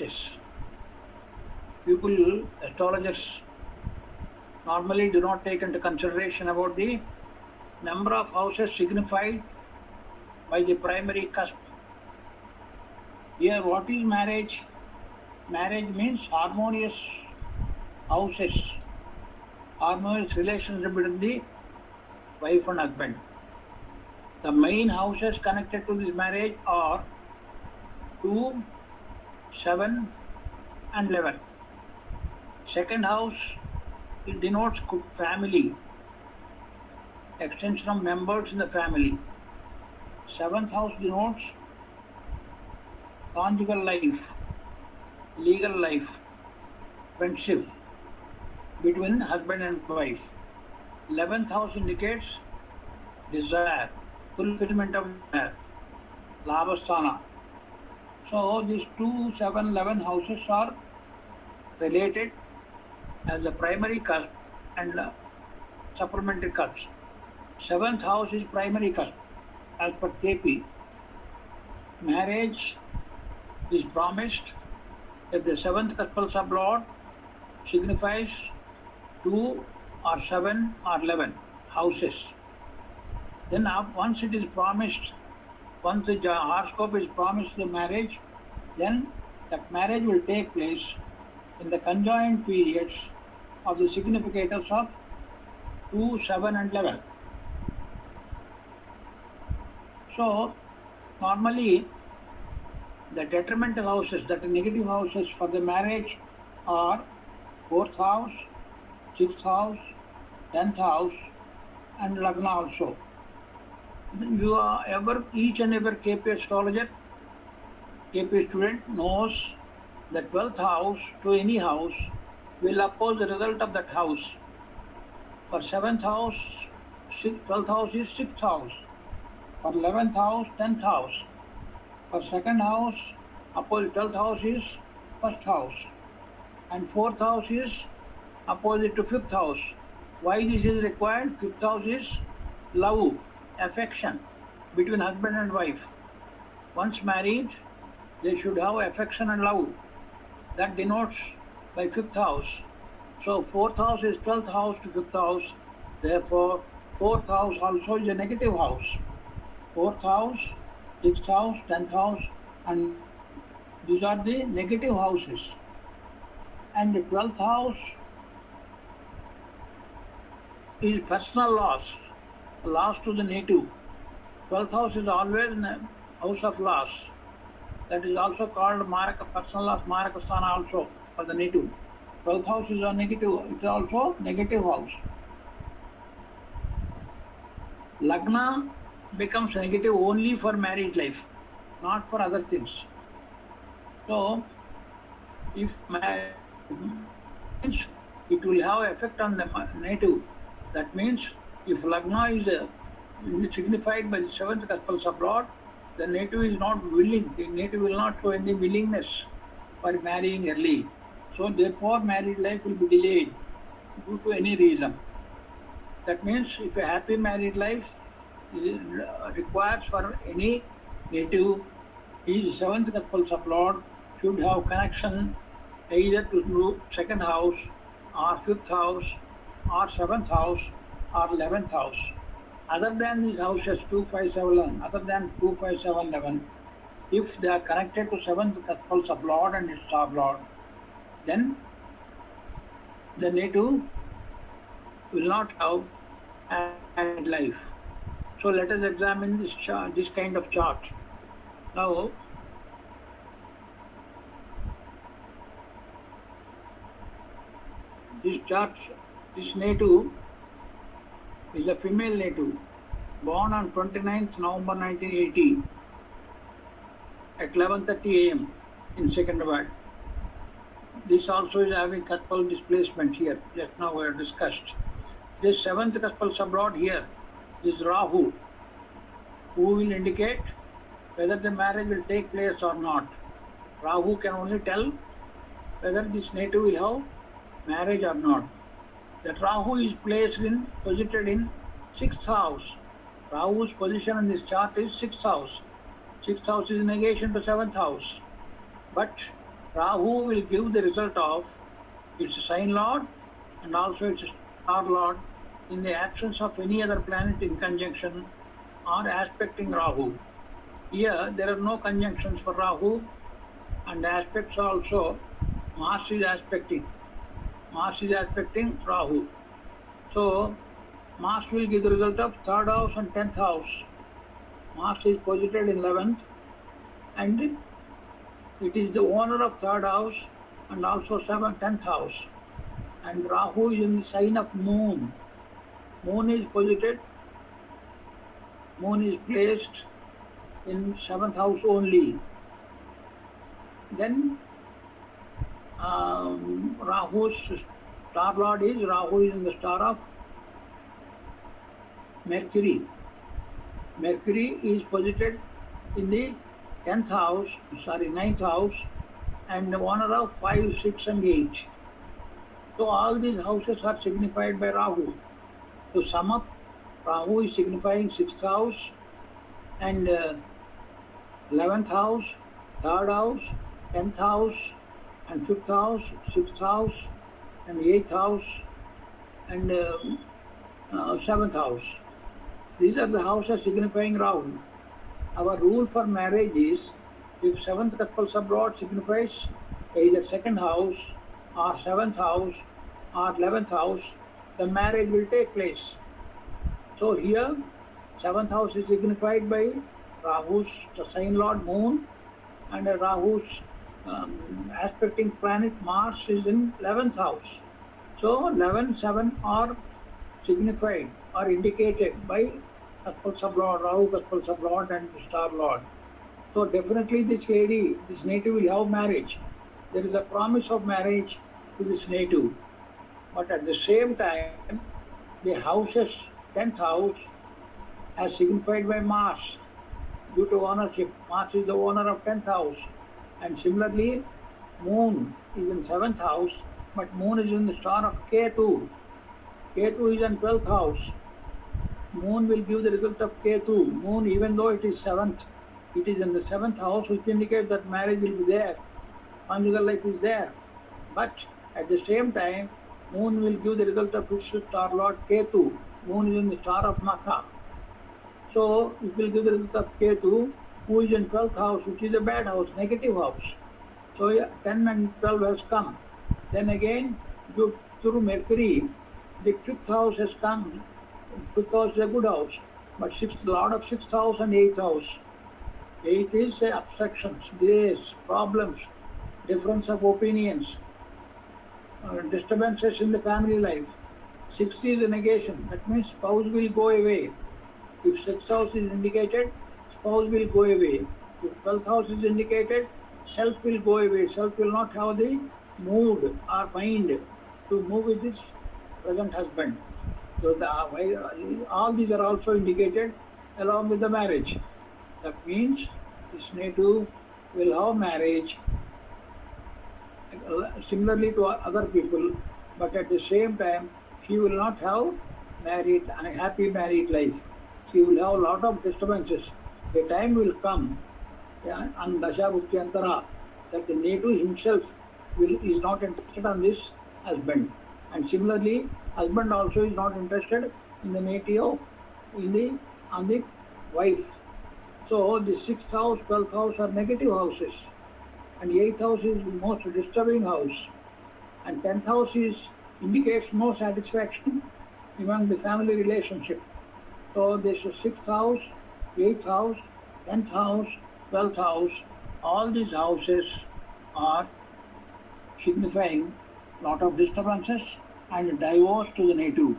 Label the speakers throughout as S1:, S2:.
S1: houses. People, astrologers, normally do not take into consideration about the number of houses signified by the primary cusp. Here, what is marriage? Marriage means harmonious houses, harmonious relationship between the wife and husband. The main houses connected to this marriage are 2, 7 and 11. Second house, it denotes family, extension of members in the family. Seventh house denotes conjugal life, legal life, friendship between husband and wife. 11th house indicates desire, fulfillment of desire, labhasthana. So these 2, 7, 11 houses are related as the primary cusp and supplementary cusps. 7th house is primary cusp. As per KP, marriage is promised if the 7th cuspal sublord signifies 2 or 7 or 11 houses. Then once it is promised, once the horoscope is promised the marriage, then that marriage will take place in the conjoined periods of the significators of 2, 7 and 11. So, normally the detrimental houses, that are negative houses for the marriage, are 4th house, 6th house, 10th house and Lagna also. You are each and every KP astrologer, KP student knows that 12th house to any house will oppose the result of that house. For 7th house, 12th house is 6th house. For 11th house, 10th house. For second house, opposite 12th house is first house. And 4th house is opposite to 5th house. Why this is required? 5th house is love, affection between husband and wife. Once married, they should have affection and love. That denotes by 5th house. So 4th house is 12th house to 5th house. Therefore, 4th house also is a negative house. 4th house, 6th house, 10th house, and these are the negative houses. And the 12th house is personal loss, loss to the native. 12th house is always a house of loss. That is also called Maraka, personal loss, Marakasthana also for the native. 12th house is a negative, it is also negative house. Lagna becomes negative only for married life, not for other things. So, if marriage, it will have effect on the native. That means if Lagna is signified by the 7th cuspal sublord, the native is not willing, the native will not show any willingness for marrying early. So therefore married life will be delayed due to any reason. That means if a happy married life requires for any native, his 7th cuspal sublord should have connection either to second house or 5th house or 7th house or 11th house. Other than these houses 2, 5, 7, 11, other than 2, 5, 7, 11, if they are connected to 7th cuspal sublord and its sublord, then the native will not have a life. So let us examine this chart, this kind of chart. Now, this chart, this native is a female native, born on 29th November 1980 at 11:30 a.m. in Secunderabad. This also is having cuspal displacement here, just now we have discussed. This 7th cuspal sublord here is Rahu, who will indicate whether the marriage will take place or not. Rahu can only tell whether this native will have marriage or not. That Rahu is posited in 6th house. Rahu's position in this chart is 6th house. 6th house is negation to 7th house. But Rahu will give the result of its sign lord and also its star lord in the absence of any other planet in conjunction or aspecting Rahu. Here there are no conjunctions for Rahu, and aspects also. Mars is aspecting Rahu. So Mars will give the result of 3rd house and 10th house. Mars is posited in 11th, and it is the owner of 3rd house and also 7th, 10th house. And Rahu is in the sign of Moon. Moon is posited, Moon is placed in 7th house only. Then Rahu's star lord is, Rahu is in the star of Mercury. Mercury is posited in the 9th house, and the owner of 5, 6 and 8. So all these houses are signified by Rahu. To sum up, Rahu is signifying 6th house and 11th house, 3rd house, 10th house and 5th house, 6th house and 8th house and 7th house. These are the houses signifying Rahu. Our rule for marriage is, if 7th Katpal Lord signifies either 2nd house or 7th house or 11th house, the marriage will take place. So here 7th house is signified by Rahu's sign lord Moon, and Rahu's aspecting planet Mars is in 11th house. So 11, 7 are signified or indicated by Katpal Sublord, Rahu Katpal Sublord and Star Lord. So definitely this lady, this native will have marriage. There is a promise of marriage to this native. But at the same time, the houses, 10th house, as signified by Mars, due to ownership. Mars is the owner of 10th house. And similarly, Moon is in 7th house, but Moon is in the star of Ketu. Ketu is in 12th house. Moon will give the result of Ketu. Moon, even though it is 7th, it is in the 7th house, which indicates that marriage will be there. Conjugal life is there. But at the same time, Moon will give the result of its star lord Ketu. Moon is in the star of Makha. So it will give the result of Ketu, who is in 12th house, which is a bad house, negative house. So 10 and 12 has come. Then again, through Mercury, the 5th house has come. 5th house is a good house, but lord of 6th house and 8th house. 8th is obstructions, delays, problems, difference of opinions, disturbances in the family life. 6th is a negation, that means spouse will go away. If 6th house is indicated, spouse will go away. If 12th house is indicated, self will go away. Self will not have the mood or mind to move with this present husband. So all these are also indicated along with the marriage. That means this native will have marriage similarly to other people, but at the same time she will not have a happy married life. She will have a lot of disturbances. The time will come on Dasha Bhuktiyantara that the native himself is not interested on this husband. And similarly, husband also is not interested in the native on the wife. So the 6th house, 12th house are negative houses. And 8th house is the most disturbing house. And 10th house indicates no satisfaction among the family relationship. So this 6th house, 8th house, 10th house, 12th house, all these houses are signifying lot of disturbances and divorce to the native.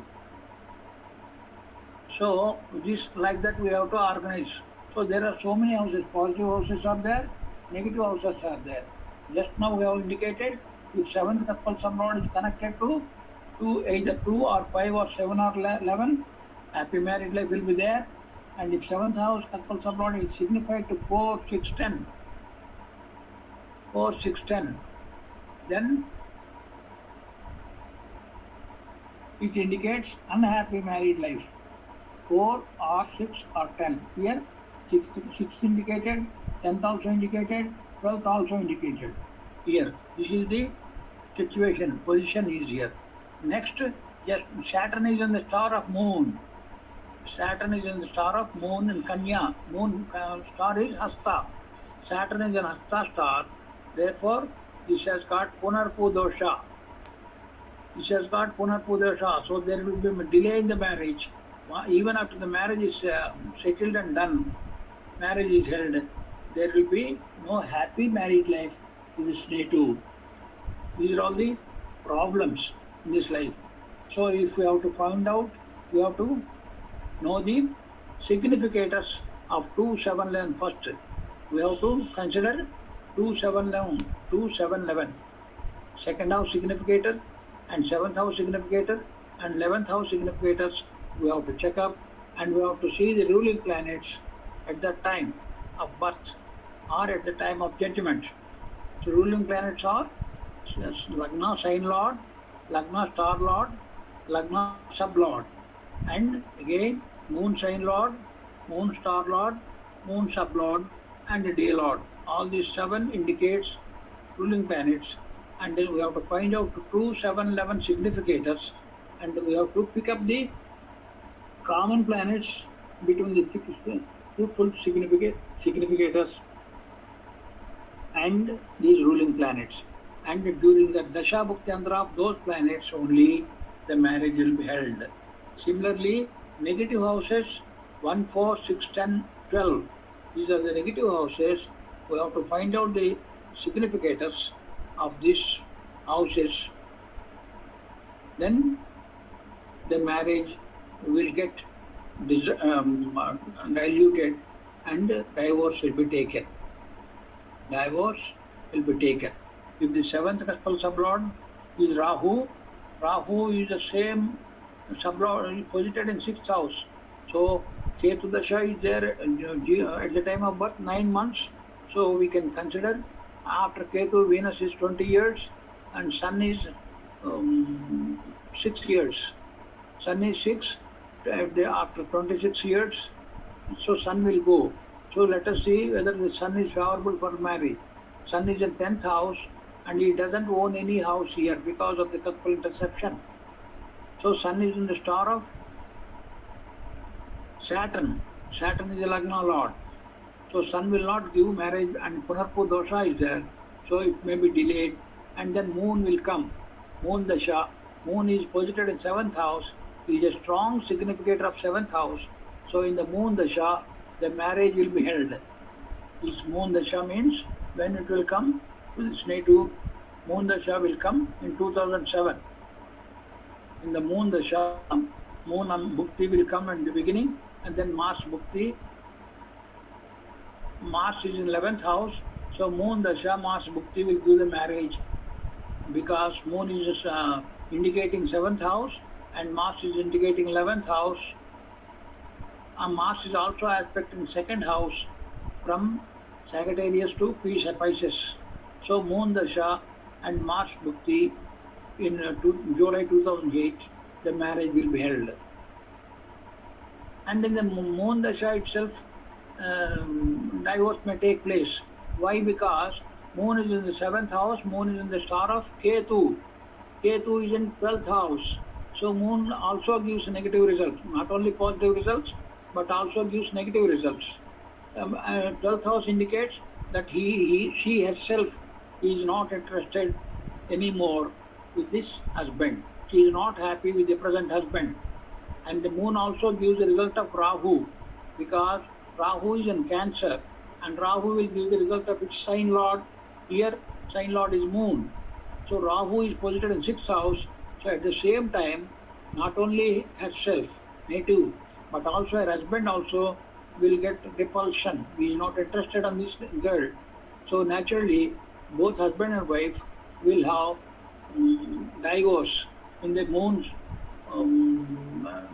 S1: So this like that we have to organize. So there are so many houses, positive houses are there, negative houses are there. Just now we have indicated if 7th Katpal Samlord is connected to either 2 or 5 or 7 or 11, happy married life will be there. And if 7th house Katpal Samlord is signified to 4, 6, 10, then it indicates unhappy married life. 4 or 6 or 10. Here 6 indicated, 10th also indicated, 12th also indicated. here. This is the situation, position is here. Next, just Saturn is in the star of moon. Saturn is in the star of moon in Kanya. Moon star is Hasta. Saturn is an Hasta star. Therefore, this has got Punarpu dosha. This has got Punarpu dosha. So there will be a delay in the marriage. Even after the marriage is settled and done, marriage is held, there will be no happy married life in this day too. These are all the problems in this life. So if we have to find out, we have to know the significators of 2711 first. We have to consider 2711. Second house significator and 7th house significator and 11th house significators we have to check up, and we have to see the ruling planets at the time of birth or at the time of judgment. So ruling planets are Lagna sign lord, Lagna star lord, Lagna sub lord, and again moon sign lord, moon star lord, moon sub lord, and day lord. All these 7 indicates ruling planets, and then we have to find out 2711 significators, and we have to pick up the common planets between the fruitful significators and these ruling planets. And during the Dasha Bhuktyandra of those planets only, the marriage will be held. Similarly, negative houses 1, 4, 6, 10, 12. These are the negative houses. We have to find out the significators of these houses. Then the marriage will get diluted and divorce will be taken. Divorce will be taken. If the 7th cuspal sublord is Rahu, Rahu is the same sublord posited in 6th house. So Ketu Dasha is there at the time of birth 9 months. So we can consider after Ketu, Venus is 20 years and Sun is 6 years. Sun is 6 after 26 years, so Sun will go. So let us see whether the Sun is favorable for marriage. Sun is in 10th house and he doesn't own any house here because of the cuspal interception. So Sun is in the star of Saturn. Saturn is a Lagna lord. So Sun will not give marriage, and Punarpu dosha is there. So it may be delayed, and then Moon will come. Moon Dasha. Moon is posited in 7th house. He is a strong significator of 7th house. So in the Moon Dasha, the marriage will be held. This Moon Dasha means when it will come to this native, Moon Dasha will come in 2007. In the Moon Dasha, Moon and Bhukti will come in the beginning, and then Mars Bhukti. Mars is in 11th house, so Moon Dasha, Mars Bhukti will give the marriage, because Moon is indicating 7th house and Mars is indicating 11th house. Mars is also aspecting 2nd house from Sagittarius to Pisces. So Moon Dasha and Mars Bhukti in July 2008, the marriage will be held. And in the Moon Dasha itself, divorce may take place. Why? Because Moon is in the 7th house, Moon is in the star of Ketu. Ketu is in 12th house. So Moon also gives negative results, not only positive results, but also gives negative results. 12th house indicates that she herself is not interested anymore with this husband. She is not happy with the present husband. And the Moon also gives the result of Rahu, because Rahu is in Cancer, and Rahu will give the result of its sign lord. Here, sign lord is Moon. So Rahu is posited in 6th house. So at the same time, not only herself, native, but also her husband also will get repulsion. He is not interested in this girl. So naturally, both husband and wife will have divorce in the Moon's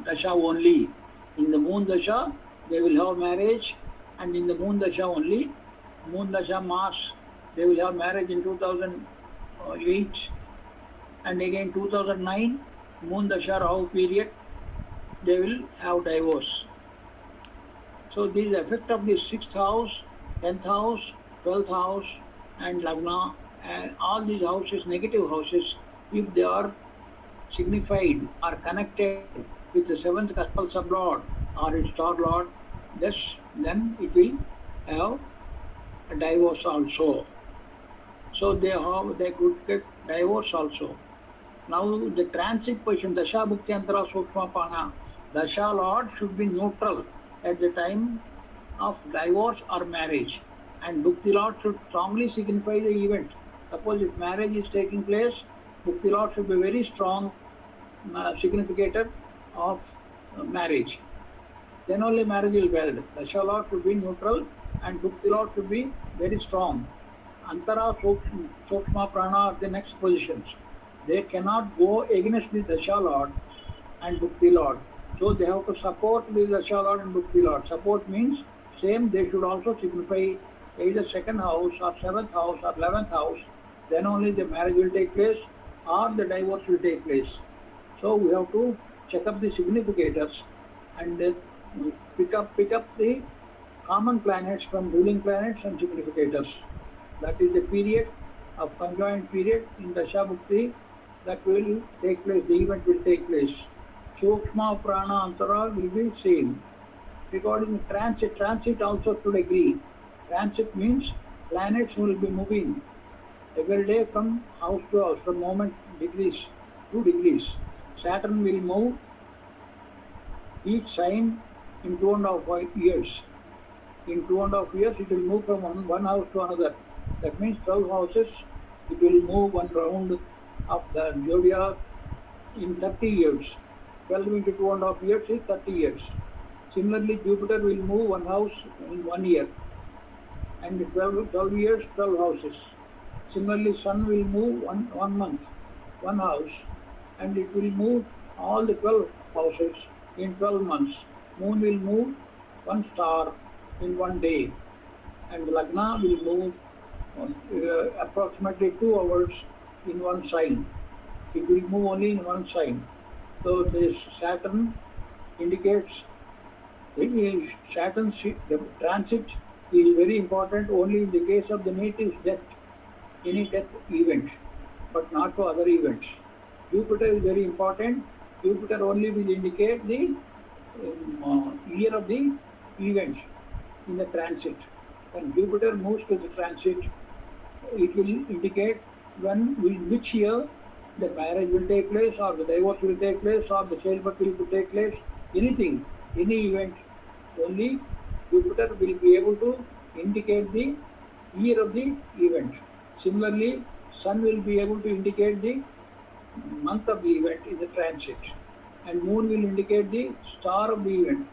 S1: Dasha only. In the Moon Dasha, they will have marriage, and in the Moon Dasha only, Moon Dasha Mars, they will have marriage in 2008, and again 2009, Moon Dasha Rahu period, they will have divorce. So this effect of the 6th house, 10th house, 12th house, and Lagna And all these houses, negative houses, if they are signified or connected with the seventh cuspal sublord or its star lord, then it will have a divorce also. So they could get divorce also. Now the transit position, Dasha Bhuktiyantara Sukshma Pana, Dasha Lord should be neutral at the time of divorce or marriage, and Bhukti Lord should strongly signify the event. Suppose if marriage is taking place, Bhukti Lord should be very strong significator of marriage. Then only marriage is valid. Dasha Lord should be neutral and Bhukti Lord should be very strong. Antara, Sukshma, Prana are the next positions. They cannot go against the Dasha Lord and Bhukti Lord. So they have to support the Dasha Lord and Bhukti Lord. Support means same, they should also signify either second house or seventh house or 11th house. Then only the marriage will take place or the divorce will take place. So we have to check up the significators and pick up the common planets from ruling planets and significators. That is the period of conjoined period in Dasha Bhukti that will take place, the event will take place. Sukshma, Prana, Antara will be same. Regarding transit also should agree. Transit means planets will be moving every day from house to house, from moment degrees, 2 degrees. Saturn will move each sign in 2.5 years. In 2.5 years, it will move from one house to another. That means 12 houses, it will move one round of the zodiac in 30 years. 12 into 2.5 years is 30 years. Similarly, Jupiter will move one house in 1 year. And 12 years, 12 houses. Similarly, Sun will move one month, one house. And it will move all the 12 houses in 12 months. Moon will move one star in 1 day. And Lagna will move approximately 2 hours in one sign. It will move only in one sign. So this Saturn indicates Saturn's the transit is very important only in the case of the native's death, any death event, but not for other events. Jupiter is very important. Jupiter only will indicate the year of the event in the transit. When Jupiter moves to the transit, it will indicate which year the marriage will take place, or the divorce will take place, or the childbirth will take place, anything, any event. Only Jupiter will be able to indicate the year of the event. Similarly, Sun will be able to indicate the month of the event in the transit, and Moon will indicate the star of the event,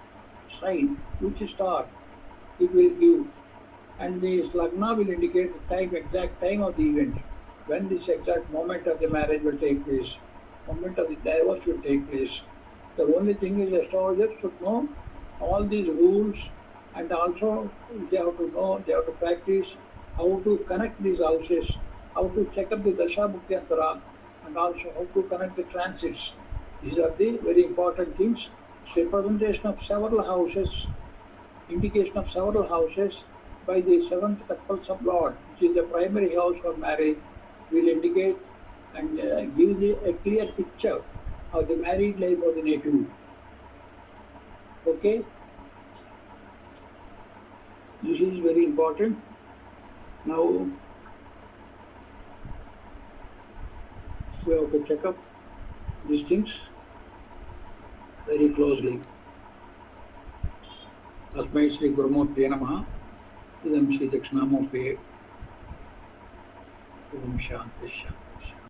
S1: sign, which star it will give, and the Lagna will indicate the time, exact time of the event, when this exact moment of the marriage will take place, moment of the divorce will take place. The only thing is astrologers should know all these rules, and also they have to know, they have to practice how to connect these houses, how to check up the Dasha Bhuktiyantara, and also how to connect the transits. These are the very important things. Representation of several houses, indication of several houses by the seventh cuspal sublord, which is the primary house for marriage, will indicate and give a clear picture of the married life of the native. Okay? This is very important. Now, we have to check up these things very closely. Tasmai Sri Gurumurthe Namaha. Idam Sri Dakshinamurthe. Om Shanti Shanti.